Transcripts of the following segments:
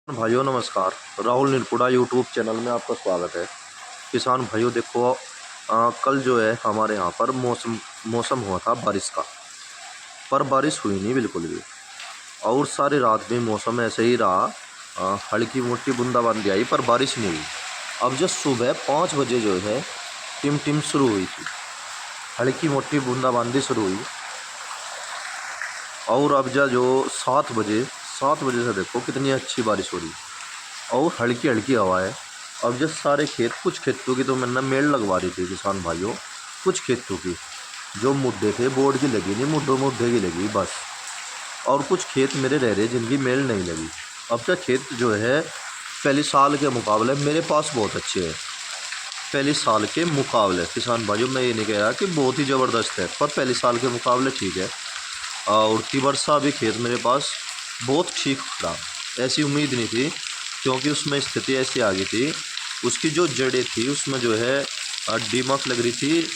भाइयों नमस्कार। Rahul Nirpura YouTube channel में आपका स्वागत है। किसान भाइयों देखो, कल जो है हमारे यहाँ पर मौसम हुआ था बारिश का, पर बारिश हुई नहीं बिल्कुल भी। और सारी रात भी मौसम ऐसे ही रहा। हल्की मोटी बूंदाबांदी आई पर बारिश नहीं हुई। अब जो सुबह 5 बजे जो है टिम टिम शुरू हुई थी, हल्की मोटी बूंदाबांदी शुरू हुई। और अब जो 7 बजे से देखो कितनी अच्छी बारिश हो रही और हल्की हल्की हवा है। अब जो सारे खेत, कुछ खेतों की तो मैंने मेल लगवा दी थी किसान भाइयों, कुछ खेतों की जो मुद्दे थे बोर्ड की लगी नहीं, मुद्दे की लगी बस। और कुछ खेत मेरे रह रहे जिनकी मेल नहीं लगी। अब जो खेत जो है पहले साल के मुकाबले मेरे पास बहुत अच्छे हैं। पहले साल के मुकाबले किसान भाइयों, मैं ये नहीं कह रहा कि बहुत ही ज़बरदस्त है, पर पहले साल के मुकाबले ठीक है। और तिबरसा भी खेत मेरे पास बहुत ठीक रहा। ऐसी उम्मीद नहीं थी, क्योंकि उसमें स्थिति ऐसी आ गई थी, उसकी जो जड़ें थी उसमें जो है दीमक लग रही थी।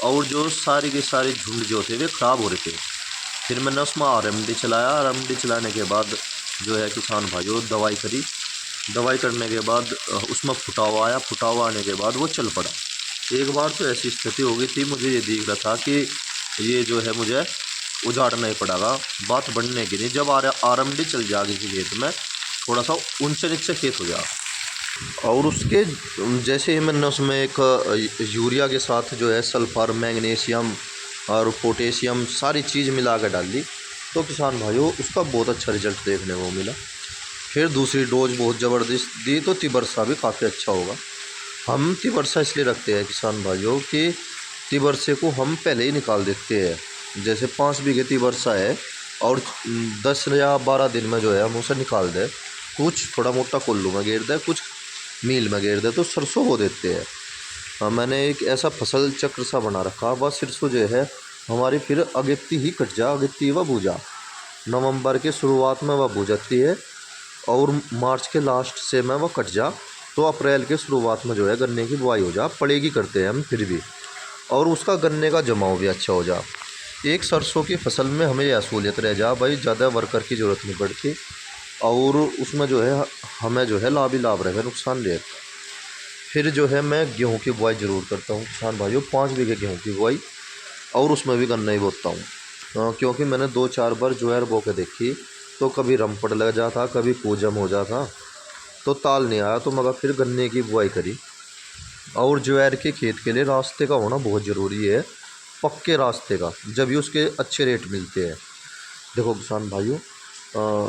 और जो सारी के सारे झुंड जो थे वे ख़राब हो रहे थे। फिर मैंने उसमें RMD चलाया। RMD चलाने के बाद जो है किसान भाइयों दवाई करी। दवाई करने के बाद उसमें फुटावा आया। फुटावा आने के बाद वो चल पड़ा। एक बार तो ऐसी स्थिति हो गई थी, मुझे ये दिख रहा था कि ये जो है मुझे उजाड़ना ही पड़ेगा। बात बढ़ने की नहीं, जब RMD चल जाएगी किसी खेत में, थोड़ा सा ऊंचे नीचे खेत हो जाएगा। और उसके जैसे ही मैंने उसमें एक यूरिया के साथ जो है सल्फर, मैग्नीशियम और पोटेशियम सारी चीज़ मिला कर डाल दी, तो किसान भाइयों उसका बहुत अच्छा रिजल्ट देखने को मिला। फिर दूसरी डोज बहुत ज़बरदस्त दी, तो तिबरसा भी काफ़ी अच्छा होगा। हम तिबरसा इसलिए रखते हैं किसान भाइयों कि तिबरसे को हम पहले ही निकाल देते हैं। जैसे 5 बीघे तिबरसा है और 10 या 12 दिन में जो है हम उसे निकाल दें। कुछ थोड़ा मोटा कोल्लू में घेर दे, कुछ मील में घेर दे, तो सरसों हो देते हैं। मैंने एक ऐसा फसल चक्र सा बना रखा, वह सरसों जो है हमारी फिर अगेती ही कट जा, अगेती व बूझा। नवंबर के शुरुआत में वह बूझ जाती है और मार्च के लास्ट से में वह कट जा, तो अप्रैल के शुरुआत में जो है गन्ने की बुआई हो जा पड़ेगी करते हैं हम फिर भी। और उसका गन्ने का जमाव भी अच्छा हो जा। एक सरसों की फसल में हमें यह सहूलियत रह जा भाई, ज़्यादा वर्कर की ज़रूरत नहीं पड़ती। और उसमें जो है हमें जो है लाभ ही लाभ रहेगा, नुकसान नहीं रहेगा। फिर जो है मैं गेहूं की बुआई ज़रूर करता हूँ किसान भाइयों, 5 बीघे गेहूं की बुआई, और उसमें भी गन्ना ही बोता हूँ। क्योंकि मैंने 2-4 बार ज्वार बो के देखी, तो कभी रमपट लग जाता, कभी पूजम हो जाता, तो ताल नहीं आया, तो मगर फिर गन्ने की बुआई करी। और ज्वार के खेत के लिए रास्ते का होना बहुत ज़रूरी है, पक्के रास्ते का, जब भी उसके अच्छे रेट मिलते हैं। देखो किसान भाइयों,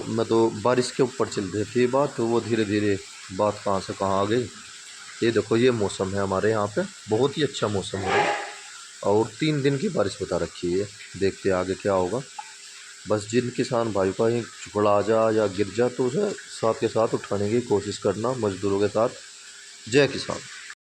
मैं तो बारिश के ऊपर चल रही थी बात, तो वो धीरे धीरे बात कहाँ से कहाँ आ गई। ये देखो, ये मौसम है हमारे यहाँ पे, बहुत ही अच्छा मौसम है। और 3 दिन की बारिश बता रखी है, देखते आगे क्या होगा। बस जिन किसान भाई का ही झुकड़ा आ जा या गिर जा, तो उसे साथ के साथ उठाने की कोशिश करना मजदूरों के साथ। जय किसान।